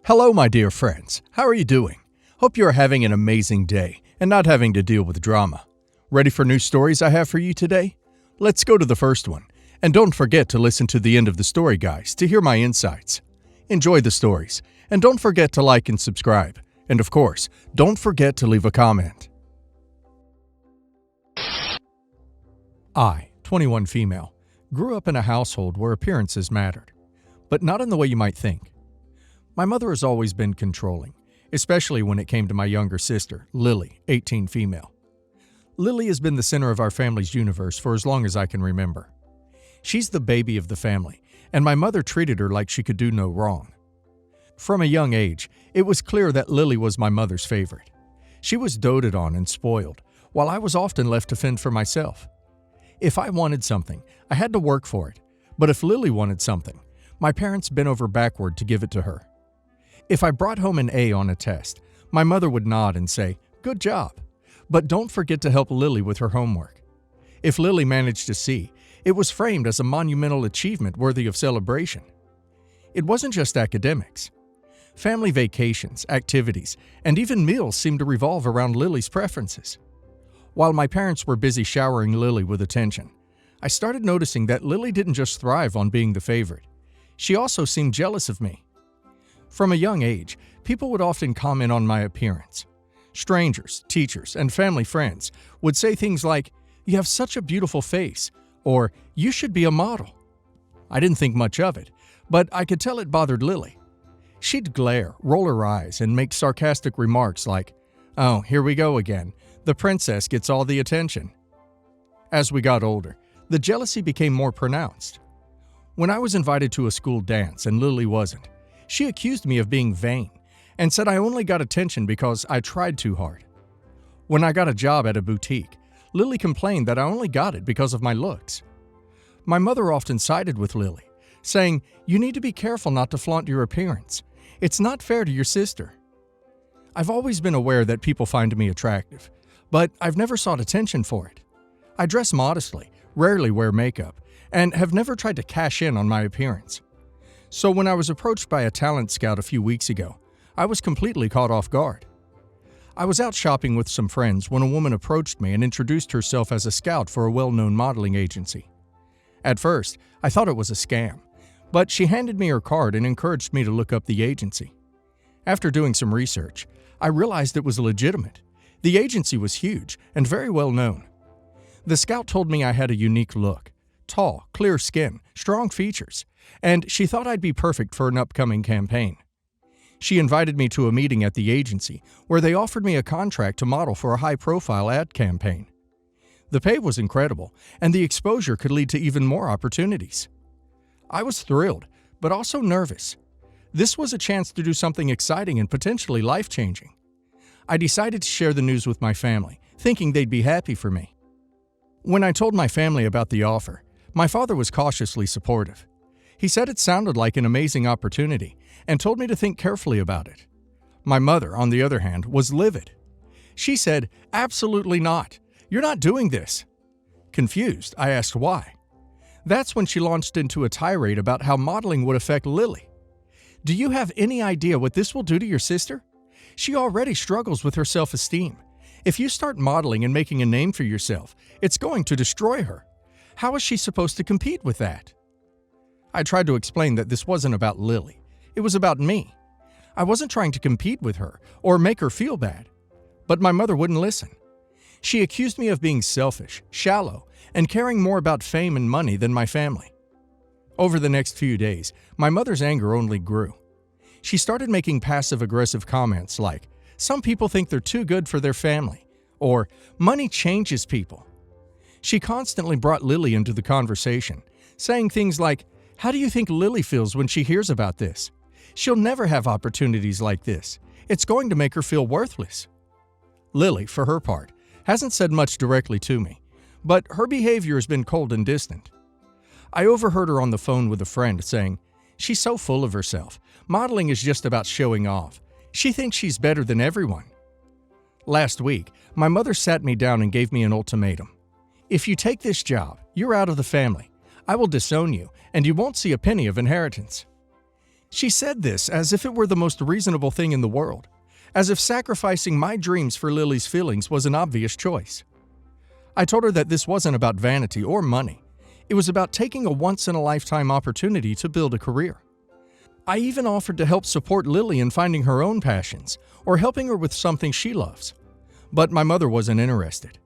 Hello, my dear friends. How are you doing? Hope you are having an amazing day and not having to deal with drama. Ready for new stories I have for you today? Let's go to the first one. And don't forget to listen to the end of the story, guys, to hear my insights. Enjoy the stories, and don't forget to like and subscribe. And of course, don't forget to leave a comment. I, 21 female, grew up in a household where appearances mattered, but not in the way you might think. My mother has always been controlling, especially when it came to my younger sister, Lily, 18 female. Lily has been the center of our family's universe for as long as I can remember. She's the baby of the family, and my mother treated her like she could do no wrong. From a young age, it was clear that Lily was my mother's favorite. She was doted on and spoiled, while I was often left to fend for myself. If I wanted something, I had to work for it, but if Lily wanted something, my parents bent over backward to give it to her. If I brought home an A on a test, my mother would nod and say, "Good job, but don't forget to help Lily with her homework." If Lily managed a C, it was framed as a monumental achievement worthy of celebration. It wasn't just academics. Family vacations, activities, and even meals seemed to revolve around Lily's preferences. While my parents were busy showering Lily with attention, I started noticing that Lily didn't just thrive on being the favorite. She also seemed jealous of me. From a young age, people would often comment on my appearance. Strangers, teachers, and family friends would say things like, "You have such a beautiful face," or "You should be a model." I didn't think much of it, but I could tell it bothered Lily. She'd glare, roll her eyes, and make sarcastic remarks like, "Oh, here we go again. The princess gets all the attention." As we got older, the jealousy became more pronounced. When I was invited to a school dance and Lily wasn't, she accused me of being vain and said I only got attention because I tried too hard. When I got a job at a boutique, Lily complained that I only got it because of my looks. My mother often sided with Lily, saying, "You need to be careful not to flaunt your appearance. It's not fair to your sister." I've always been aware that people find me attractive, but I've never sought attention for it. I dress modestly, rarely wear makeup, and have never tried to cash in on my appearance. So when I was approached by a talent scout a few weeks ago, I was completely caught off guard. I was out shopping with some friends when a woman approached me and introduced herself as a scout for a well-known modeling agency. At first, I thought it was a scam, but she handed me her card and encouraged me to look up the agency. After doing some research, I realized it was legitimate. The agency was huge and very well known. The scout told me I had a unique look, tall, clear skin, strong features, and she thought I'd be perfect for an upcoming campaign. She invited me to a meeting at the agency where they offered me a contract to model for a high-profile ad campaign. The pay was incredible, and the exposure could lead to even more opportunities. I was thrilled, but also nervous. This was a chance to do something exciting and potentially life-changing. I decided to share the news with my family, thinking they'd be happy for me. When I told my family about the offer, my father was cautiously supportive. He said it sounded like an amazing opportunity and told me to think carefully about it. My mother, on the other hand, was livid. She said, "Absolutely not. You're not doing this." Confused, I asked why. That's when she launched into a tirade about how modeling would affect Lily. "Do you have any idea what this will do to your sister? She already struggles with her self-esteem. If you start modeling and making a name for yourself, it's going to destroy her. How is she supposed to compete with that?" I tried to explain that this wasn't about Lily. It was about me. I wasn't trying to compete with her or make her feel bad. But my mother wouldn't listen. She accused me of being selfish, shallow, and caring more about fame and money than my family. Over the next few days, my mother's anger only grew. She started making passive-aggressive comments like, "Some people think they're too good for their family," or "Money changes people." She constantly brought Lily into the conversation, saying things like, "How do you think Lily feels when she hears about this? She'll never have opportunities like this. It's going to make her feel worthless." Lily, for her part, hasn't said much directly to me, but her behavior has been cold and distant. I overheard her on the phone with a friend saying, "She's so full of herself. Modeling is just about showing off. She thinks she's better than everyone." Last week, my mother sat me down and gave me an ultimatum. "If you take this job, you're out of the family. I will disown you, and you won't see a penny of inheritance." She said this as if it were the most reasonable thing in the world, as if sacrificing my dreams for Lily's feelings was an obvious choice. I told her that this wasn't about vanity or money. It was about taking a once-in-a-lifetime opportunity to build a career. I even offered to help support Lily in finding her own passions or helping her with something she loves. But my mother wasn't interested.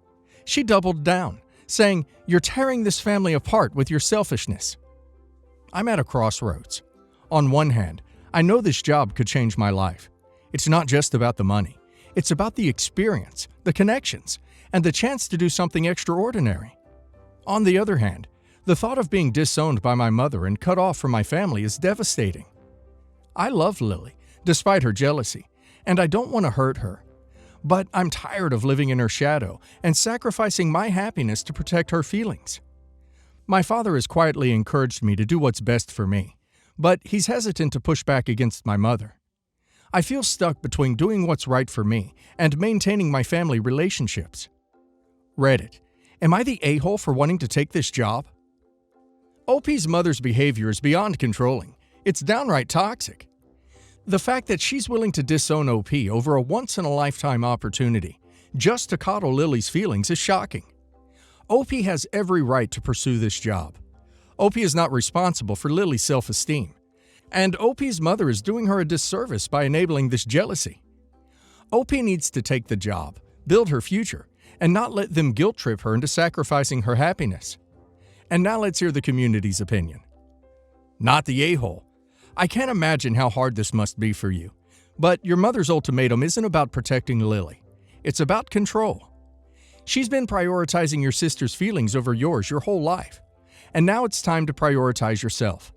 She doubled down, saying, "You're tearing this family apart with your selfishness." I'm at a crossroads. On one hand, I know this job could change my life. It's not just about the money. It's about the experience, the connections, and the chance to do something extraordinary. On the other hand, the thought of being disowned by my mother and cut off from my family is devastating. I love Lily, despite her jealousy, and I don't want to hurt her. But I'm tired of living in her shadow and sacrificing my happiness to protect her feelings. My father has quietly encouraged me to do what's best for me, but he's hesitant to push back against my mother. I feel stuck between doing what's right for me and maintaining my family relationships. Reddit: am I the a-hole for wanting to take this job? OP's mother's behavior is beyond controlling. It's downright toxic. The fact that she's willing to disown OP over a once-in-a-lifetime opportunity just to coddle Lily's feelings is shocking. OP has every right to pursue this job. OP is not responsible for Lily's self-esteem. And OP's mother is doing her a disservice by enabling this jealousy. OP needs to take the job, build her future, and not let them guilt-trip her into sacrificing her happiness. And now let's hear the community's opinion. Not the a-hole. I can't imagine how hard this must be for you. But your mother's ultimatum isn't about protecting Lily. It's about control. She's been prioritizing your sister's feelings over yours your whole life. And now it's time to prioritize yourself.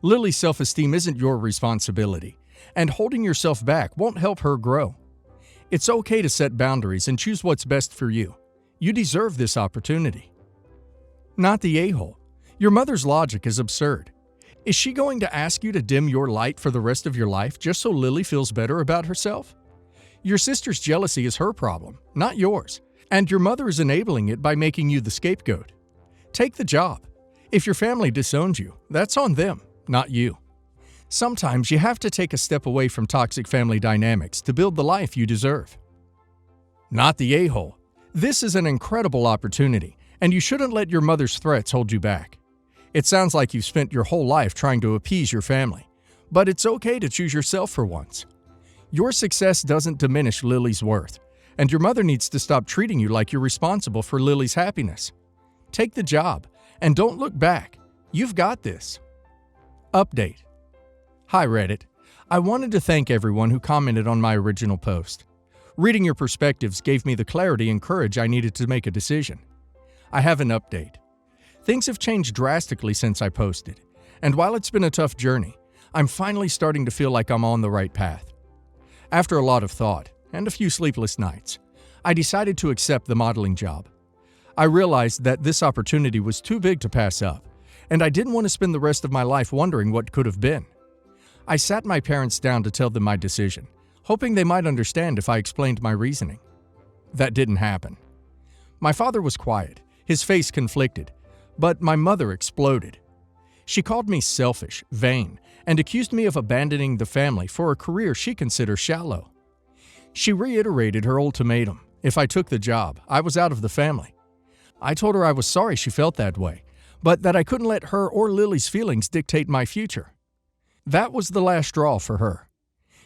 Lily's self-esteem isn't your responsibility, and holding yourself back won't help her grow. It's okay to set boundaries and choose what's best for you. You deserve this opportunity. Not the a-hole. Your mother's logic is absurd. Is she going to ask you to dim your light for the rest of your life just so Lily feels better about herself? Your sister's jealousy is her problem, not yours, and your mother is enabling it by making you the scapegoat. Take the job. If your family disowns you, that's on them, not you. Sometimes you have to take a step away from toxic family dynamics to build the life you deserve. Not the a-hole. This is an incredible opportunity, and you shouldn't let your mother's threats hold you back. It sounds like you've spent your whole life trying to appease your family, but it's okay to choose yourself for once. Your success doesn't diminish Lily's worth, and your mother needs to stop treating you like you're responsible for Lily's happiness. Take the job, and don't look back. You've got this. Update. Hi Reddit. I wanted to thank everyone who commented on my original post. Reading your perspectives gave me the clarity and courage I needed to make a decision. I have an update. Things have changed drastically since I posted, and while it's been a tough journey, I'm finally starting to feel like I'm on the right path. After a lot of thought, and a few sleepless nights, I decided to accept the modeling job. I realized that this opportunity was too big to pass up, and I didn't want to spend the rest of my life wondering what could have been. I sat my parents down to tell them my decision, hoping they might understand if I explained my reasoning. That didn't happen. My father was quiet, his face conflicted, but my mother exploded. She called me selfish, vain, and accused me of abandoning the family for a career she considers shallow. She reiterated her ultimatum. If I took the job, I was out of the family. I told her I was sorry she felt that way, but that I couldn't let her or Lily's feelings dictate my future. That was the last straw for her.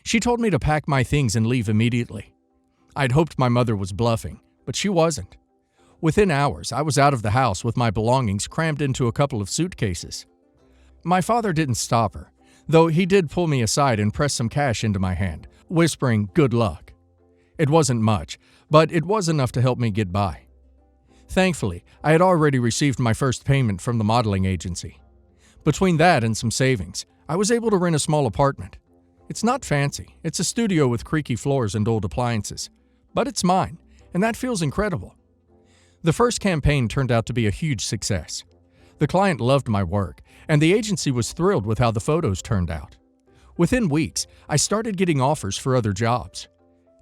She told me to pack my things and leave immediately. I'd hoped my mother was bluffing, but she wasn't. Within hours, I was out of the house with my belongings crammed into a couple of suitcases. My father didn't stop her, though he did pull me aside and press some cash into my hand, whispering, "Good luck." It wasn't much, but it was enough to help me get by. Thankfully, I had already received my first payment from the modeling agency. Between that and some savings, I was able to rent a small apartment. It's not fancy, it's a studio with creaky floors and old appliances, but it's mine, and that feels incredible. The first campaign turned out to be a huge success. The client loved my work, and the agency was thrilled with how the photos turned out. Within weeks, I started getting offers for other jobs.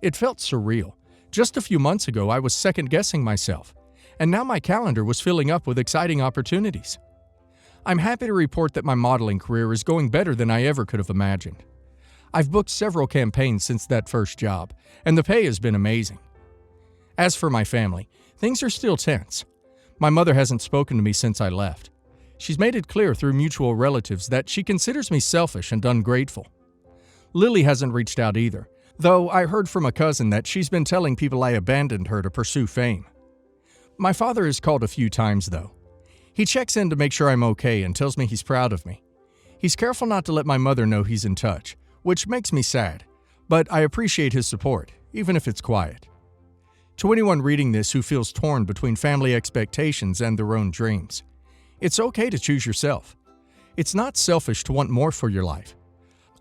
It felt surreal. Just a few months ago, I was second-guessing myself, and now my calendar was filling up with exciting opportunities. I'm happy to report that my modeling career is going better than I ever could have imagined. I've booked several campaigns since that first job, and the pay has been amazing. As for my family, things are still tense. My mother hasn't spoken to me since I left. She's made it clear through mutual relatives that she considers me selfish and ungrateful. Lily hasn't reached out either, though I heard from a cousin that she's been telling people I abandoned her to pursue fame. My father has called a few times, though. He checks in to make sure I'm okay and tells me he's proud of me. He's careful not to let my mother know he's in touch, which makes me sad, but I appreciate his support, even if it's quiet. To anyone reading this who feels torn between family expectations and their own dreams, it's okay to choose yourself. It's not selfish to want more for your life.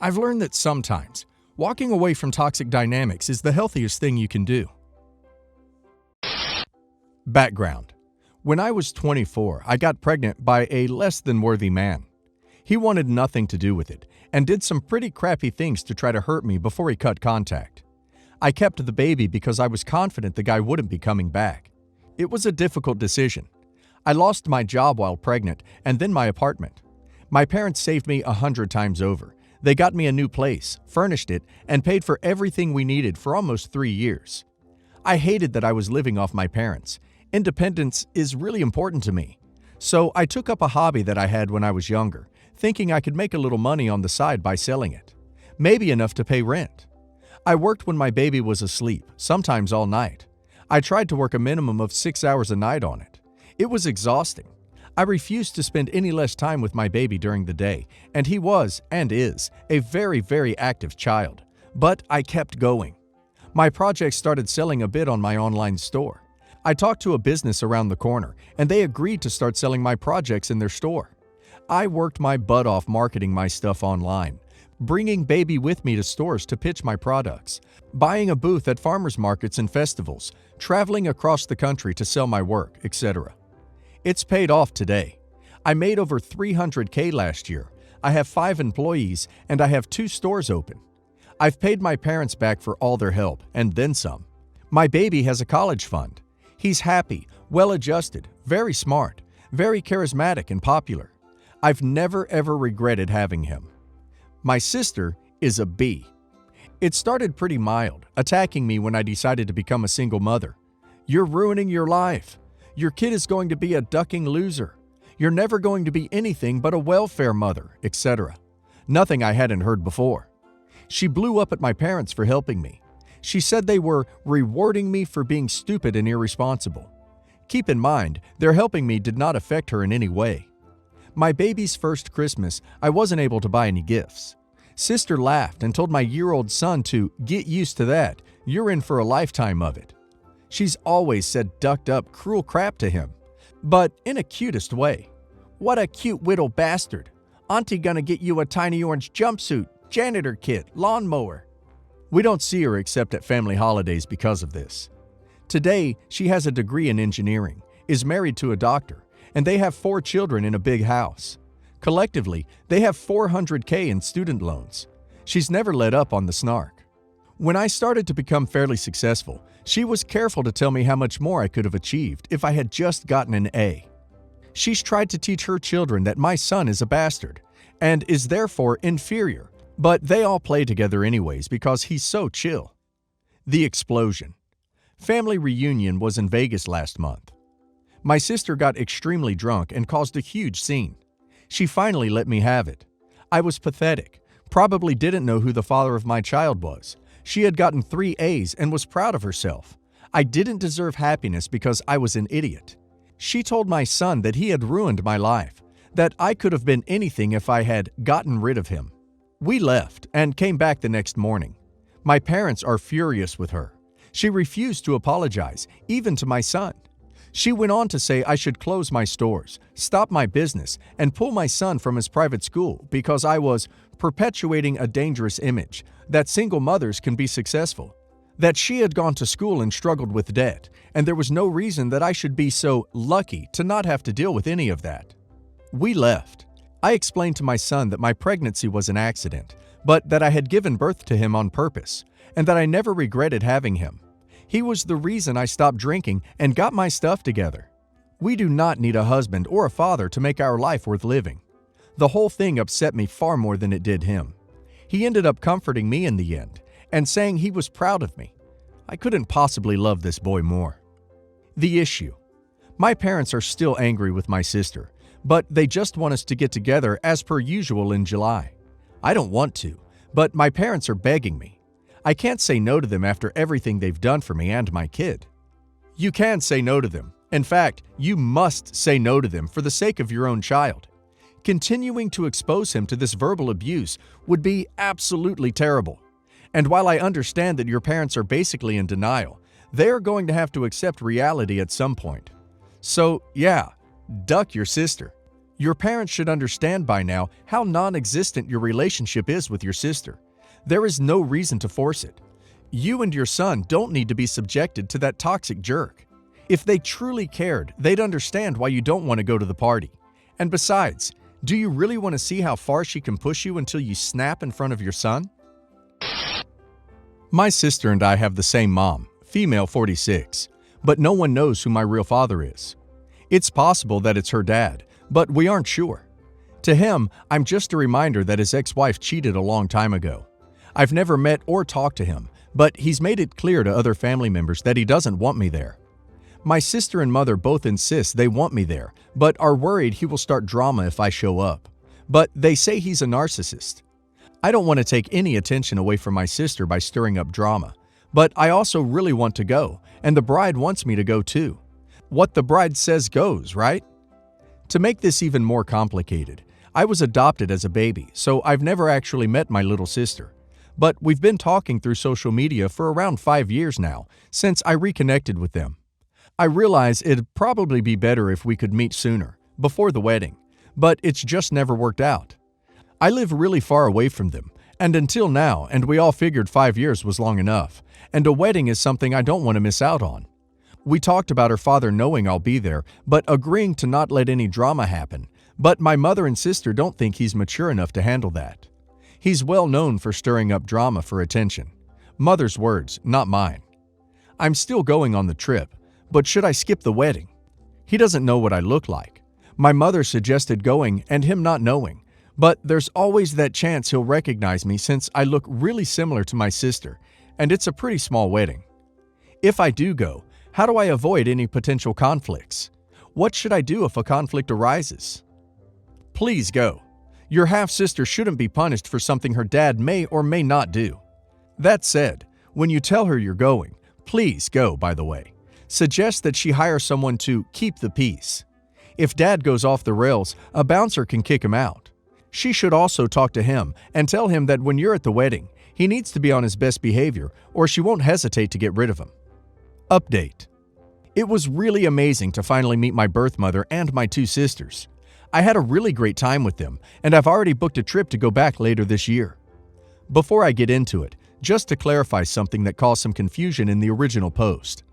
I've learned that sometimes, walking away from toxic dynamics is the healthiest thing you can do. Background. When I was 24, I got pregnant by a less than worthy man. He wanted nothing to do with it and did some pretty crappy things to try to hurt me before he cut contact. I kept the baby because I was confident the guy wouldn't be coming back. It was a difficult decision. I lost my job while pregnant and then my apartment. My parents saved me 100 times over. They got me a new place, furnished it, and paid for everything we needed for almost 3 years. I hated that I was living off my parents. Independence is really important to me. So I took up a hobby that I had when I was younger, thinking I could make a little money on the side by selling it. Maybe enough to pay rent. I worked when my baby was asleep, sometimes all night. I tried to work a minimum of 6 hours a night on it. It was exhausting. I refused to spend any less time with my baby during the day, and he was, and is, a very, very active child. But I kept going. My project started selling a bit on my online store. I talked to a business around the corner, and they agreed to start selling my projects in their store. I worked my butt off marketing my stuff online, bringing baby with me to stores to pitch my products, buying a booth at farmers markets and festivals, traveling across the country to sell my work, etc. It's paid off today. I made over $300K last year. I have 5 employees, and I have 2 stores open. I've paid my parents back for all their help, and then some. My baby has a college fund. He's happy, well-adjusted, very smart, very charismatic and popular. I've never ever regretted having him. My sister is a B. It started pretty mild, attacking me when I decided to become a single mother. You're ruining your life. Your kid is going to be a ducking loser. You're never going to be anything but a welfare mother, etc. Nothing I hadn't heard before. She blew up at my parents for helping me. She said they were rewarding me for being stupid and irresponsible. Keep in mind, their helping me did not affect her in any way. My baby's first Christmas, I wasn't able to buy any gifts. Sister laughed and told my year-old son to get used to that. You're in for a lifetime of it. She's always said ducked up cruel crap to him, but in a cutest way. What a cute little bastard. Auntie gonna get you a tiny orange jumpsuit, janitor kit, lawnmower. We don't see her except at family holidays because of this. Today, she has a degree in engineering, is married to a doctor, and they have 4 children in a big house. Collectively, they have $400K in student loans. She's never let up on the snark. When I started to become fairly successful, she was careful to tell me how much more I could have achieved if I had just gotten an A. She's tried to teach her children that my son is a bastard and is therefore inferior, but they all play together anyways because he's so chill. The explosion. Family reunion was in Vegas last month. My sister got extremely drunk and caused a huge scene. She finally let me have it. I was pathetic, probably didn't know who the father of my child was. She had gotten 3 A's and was proud of herself. I didn't deserve happiness because I was an idiot. She told my son that he had ruined my life, that I could have been anything if I had gotten rid of him. We left and came back the next morning. My parents are furious with her. She refused to apologize, even to my son. She went on to say I should close my stores, stop my business, and pull my son from his private school because I was perpetuating a dangerous image that single mothers can be successful, that she had gone to school and struggled with debt, and there was no reason that I should be so lucky to not have to deal with any of that. We left. I explained to my son that my pregnancy was an accident, but that I had given birth to him on purpose, and that I never regretted having him. He was the reason I stopped drinking and got my stuff together. We do not need a husband or a father to make our life worth living. The whole thing upset me far more than it did him. He ended up comforting me in the end and saying he was proud of me. I couldn't possibly love this boy more. The issue. My parents are still angry with my sister, but they just want us to get together as per usual in July. I don't want to, but my parents are begging me. I can't say no to them after everything they've done for me and my kid. You can say no to them. In fact, you must say no to them for the sake of your own child. Continuing to expose him to this verbal abuse would be absolutely terrible. And while I understand that your parents are basically in denial, they are going to have to accept reality at some point. So, yeah, duck your sister. Your parents should understand by now how non-existent your relationship is with your sister. There is no reason to force it. You and your son don't need to be subjected to that toxic jerk. If they truly cared, they'd understand why you don't want to go to the party. And besides, do you really want to see how far she can push you until you snap in front of your son? My sister and I have the same mom, female 46, but no one knows who my real father is. It's possible that it's her dad, but we aren't sure. To him, I'm just a reminder that his ex-wife cheated a long time ago. I've never met or talked to him, but he's made it clear to other family members that he doesn't want me there. My sister and mother both insist they want me there, but are worried he will start drama if I show up. But they say he's a narcissist. I don't want to take any attention away from my sister by stirring up drama, but I also really want to go, and the bride wants me to go too. What the bride says goes, right? To make this even more complicated, I was adopted as a baby, so I've never actually met my little sister. But we've been talking through social media for around 5 years now, since I reconnected with them. I realize it'd probably be better if we could meet sooner, before the wedding, but it's just never worked out. I live really far away from them, and until now, and we all figured 5 years was long enough, and a wedding is something I don't want to miss out on. We talked about her father knowing I'll be there, but agreeing to not let any drama happen, but my mother and sister don't think he's mature enough to handle that. He's well known for stirring up drama for attention. Mother's words, not mine. I'm still going on the trip, but should I skip the wedding? He doesn't know what I look like. My mother suggested going and him not knowing, but there's always that chance he'll recognize me since I look really similar to my sister, and it's a pretty small wedding. If I do go, how do I avoid any potential conflicts? What should I do if a conflict arises? Please go. Your half-sister shouldn't be punished for something her dad may or may not do. That said, when you tell her you're going, please go, by the way. Suggest that she hire someone to keep the peace. If dad goes off the rails, a bouncer can kick him out. She should also talk to him and tell him that when you're at the wedding, he needs to be on his best behavior or she won't hesitate to get rid of him. Update. It was really amazing to finally meet my birth mother and my 2 sisters. I had a really great time with them, and I've already booked a trip to go back later this year. Before I get into it, just to clarify something that caused some confusion in the original post.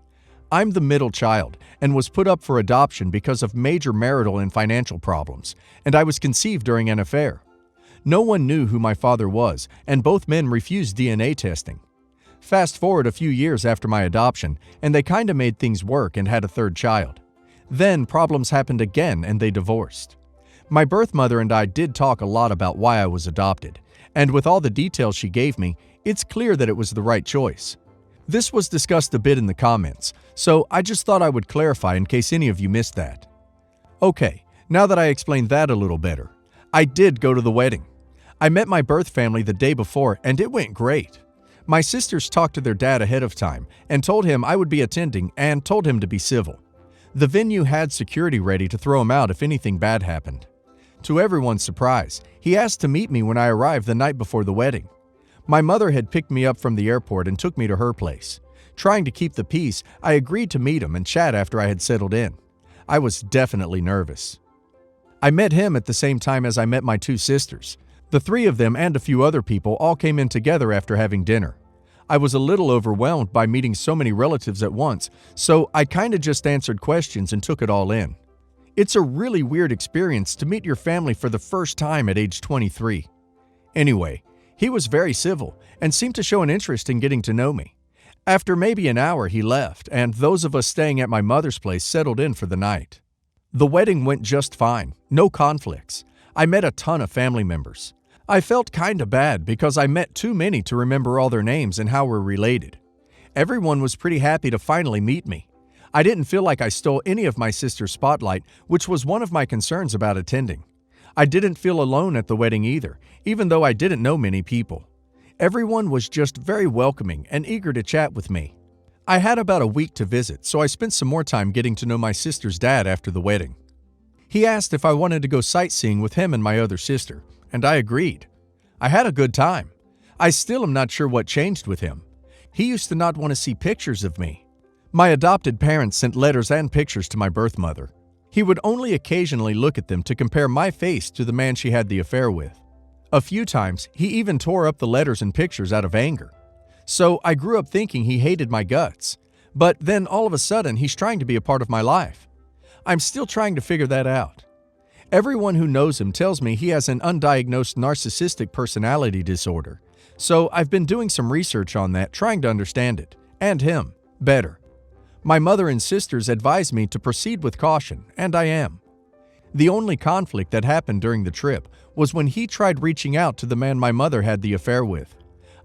I'm the middle child and was put up for adoption because of major marital and financial problems, and I was conceived during an affair. No one knew who my father was, and both men refused DNA testing. Fast forward a few years after my adoption, and they kinda made things work and had a 3rd child. Then problems happened again and they divorced. My birth mother and I did talk a lot about why I was adopted, and with all the details she gave me, it's clear that it was the right choice. This was discussed a bit in the comments, so I just thought I would clarify in case any of you missed that. Okay, now that I explained that a little better, I did go to the wedding. I met my birth family the day before and it went great. My sisters talked to their dad ahead of time and told him I would be attending and told him to be civil. The venue had security ready to throw him out if anything bad happened. To everyone's surprise, he asked to meet me when I arrived the night before the wedding. My mother had picked me up from the airport and took me to her place. Trying to keep the peace, I agreed to meet him and chat after I had settled in. I was definitely nervous. I met him at the same time as I met my 2 sisters. The 3 of them and a few other people all came in together after having dinner. I was a little overwhelmed by meeting so many relatives at once, so I kinda just answered questions and took it all in. It's a really weird experience to meet your family for the first time at age 23. Anyway, he was very civil and seemed to show an interest in getting to know me. After maybe an hour, he left, and those of us staying at my mother's place settled in for the night. The wedding went just fine, no conflicts. I met a ton of family members. I felt kinda bad because I met too many to remember all their names and how we're related. Everyone was pretty happy to finally meet me. I didn't feel like I stole any of my sister's spotlight, which was one of my concerns about attending. I didn't feel alone at the wedding either, even though I didn't know many people. Everyone was just very welcoming and eager to chat with me. I had about a week to visit, so I spent some more time getting to know my sister's dad after the wedding. He asked if I wanted to go sightseeing with him and my other sister, and I agreed. I had a good time. I still am not sure what changed with him. He used to not want to see pictures of me. My adopted parents sent letters and pictures to my birth mother. He would only occasionally look at them to compare my face to the man she had the affair with. A few times, he even tore up the letters and pictures out of anger. So I grew up thinking he hated my guts. But then all of a sudden, he's trying to be a part of my life. I'm still trying to figure that out. Everyone who knows him tells me he has an undiagnosed narcissistic personality disorder. So I've been doing some research on that, trying to understand it, and him, better. My mother and sisters advised me to proceed with caution, and I am. The only conflict that happened during the trip was when he tried reaching out to the man my mother had the affair with.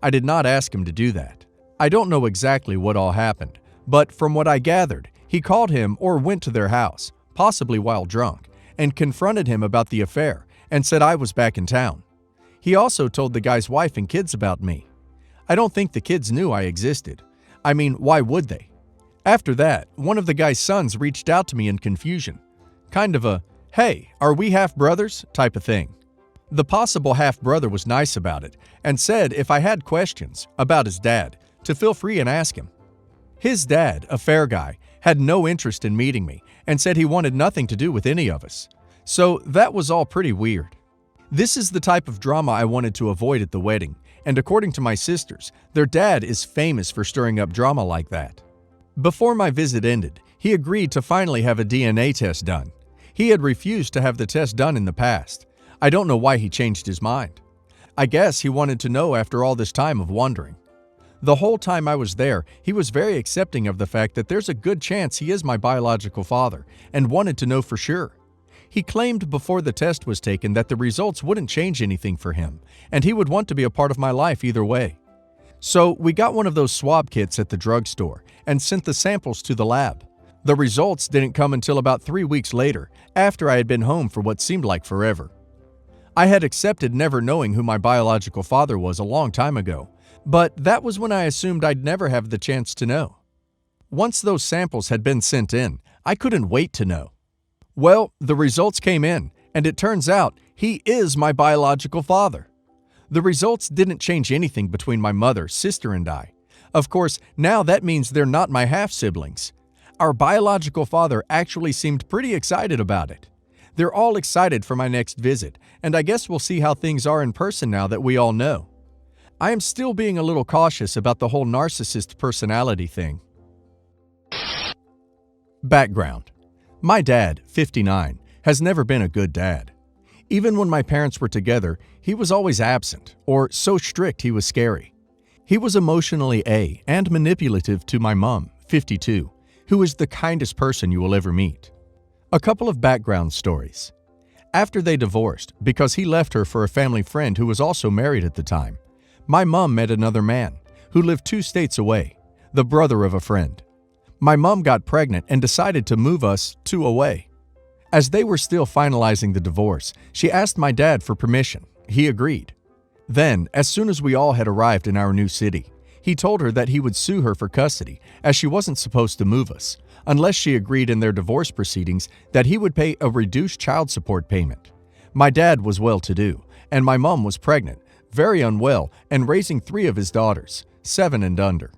I did not ask him to do that. I don't know exactly what all happened, but from what I gathered, he called him or went to their house, possibly while drunk, and confronted him about the affair and said I was back in town. He also told the guy's wife and kids about me. I don't think the kids knew I existed. I mean, why would they? After that, one of the guy's sons reached out to me in confusion. Kind of a, "Hey, are we half-brothers?" type of thing. The possible half-brother was nice about it and said if I had questions about his dad, to feel free and ask him. His dad, a fair guy, had no interest in meeting me and said he wanted nothing to do with any of us. So that was all pretty weird. This is the type of drama I wanted to avoid at the wedding, and according to my sisters, their dad is famous for stirring up drama like that. Before my visit ended, he agreed to finally have a DNA test done. He had refused to have the test done in the past. I don't know why he changed his mind. I guess he wanted to know after all this time of wondering. The whole time I was there, he was very accepting of the fact that there's a good chance he is my biological father and wanted to know for sure. He claimed before the test was taken that the results wouldn't change anything for him, and he would want to be a part of my life either way. So we got one of those swab kits at the drugstore and sent the samples to the lab. The results didn't come until about 3 weeks later, after I had been home for what seemed like forever. I had accepted never knowing who my biological father was a long time ago, but that was when I assumed I'd never have the chance to know. Once those samples had been sent in, I couldn't wait to know. Well, the results came in, and it turns out he is my biological father. The results didn't change anything between my mother, sister, and I. Of course, now that means they're not my half-siblings. Our biological father actually seemed pretty excited about it. They're all excited for my next visit, and I guess we'll see how things are in person now that we all know. I am still being a little cautious about the whole narcissist personality thing. Background. My dad, 59, has never been a good dad. Even when my parents were together, he was always absent, or so strict he was scary. He was emotionally and manipulative to my mom, 52, who is the kindest person you will ever meet. A couple of background stories. After they divorced, because he left her for a family friend who was also married at the time, my mom met another man who lived 2 states away, the brother of a friend. My mom got pregnant and decided to move us 2 away. As they were still finalizing the divorce, she asked my dad for permission. He agreed. Then, as soon as we all had arrived in our new city, he told her that he would sue her for custody, as she wasn't supposed to move us, unless she agreed in their divorce proceedings that he would pay a reduced child support payment. My dad was well-to-do, and my mom was pregnant, very unwell, and raising 3 of his daughters, 7 and under.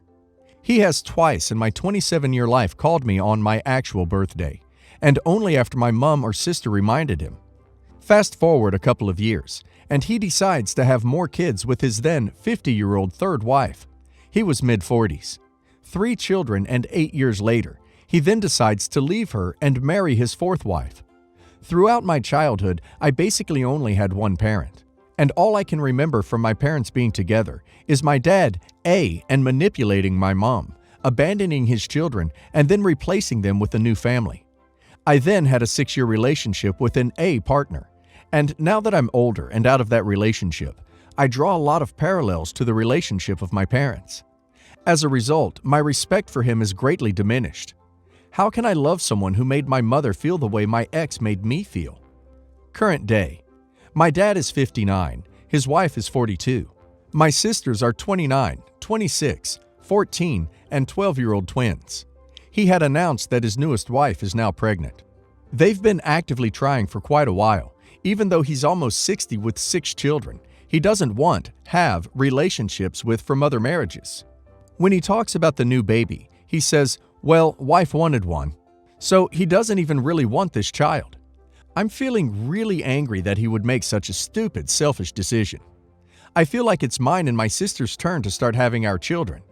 He has twice in my 27-year life called me on my actual birthday, and only after my mom or sister reminded him. Fast forward a couple of years, and he decides to have more kids with his then 50-year-old third wife. He was mid-40s. 3 children, and 8 years later, he then decides to leave her and marry his 4th wife. Throughout my childhood, I basically only had one parent. And all I can remember from my parents being together is my dad, and manipulating my mom, abandoning his children, and then replacing them with a new family. I then had a 6-year relationship with an A partner, and now that I'm older and out of that relationship, I draw a lot of parallels to the relationship of my parents. As a result, my respect for him is greatly diminished. How can I love someone who made my mother feel the way my ex made me feel? Current day. My dad is 59, his wife is 42. My sisters are 29, 26, 14, and 12-year-old twins. He had announced that his newest wife is now pregnant. They've been actively trying for quite a while, even though he's almost 60 with 6 children. He doesn't have relationships with from other marriages. When he talks about the new baby, he says, well, wife wanted one. So he doesn't even really want this child. I'm feeling really angry that he would make such a stupid, selfish decision. I feel like it's mine and my sister's turn to start having our children.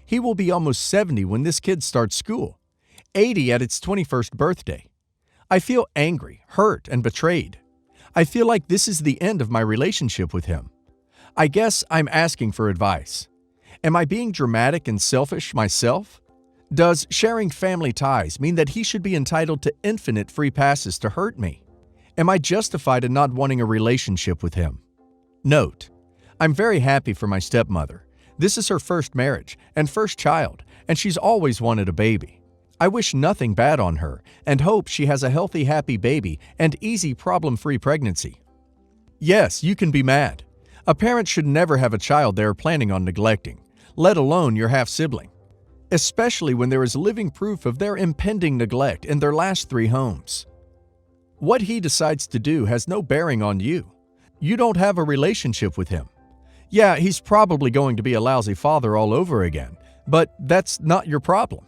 He will be almost 70 when this kid starts school, 80 at its 21st birthday. I feel angry, hurt, and betrayed. I feel like this is the end of my relationship with him. I guess I'm asking for advice. Am I being dramatic and selfish myself? Does sharing family ties mean that he should be entitled to infinite free passes to hurt me? Am I justified in not wanting a relationship with him? Note: I'm very happy for my stepmother. This is her first marriage and first child, and she's always wanted a baby. I wish nothing bad on her and hope she has a healthy, happy baby and easy, problem-free pregnancy. Yes, you can be mad. A parent should never have a child they are planning on neglecting, let alone your half-sibling, especially when there is living proof of their impending neglect in their last 3 homes. What he decides to do has no bearing on you. You don't have a relationship with him. Yeah, he's probably going to be a lousy father all over again, but that's not your problem.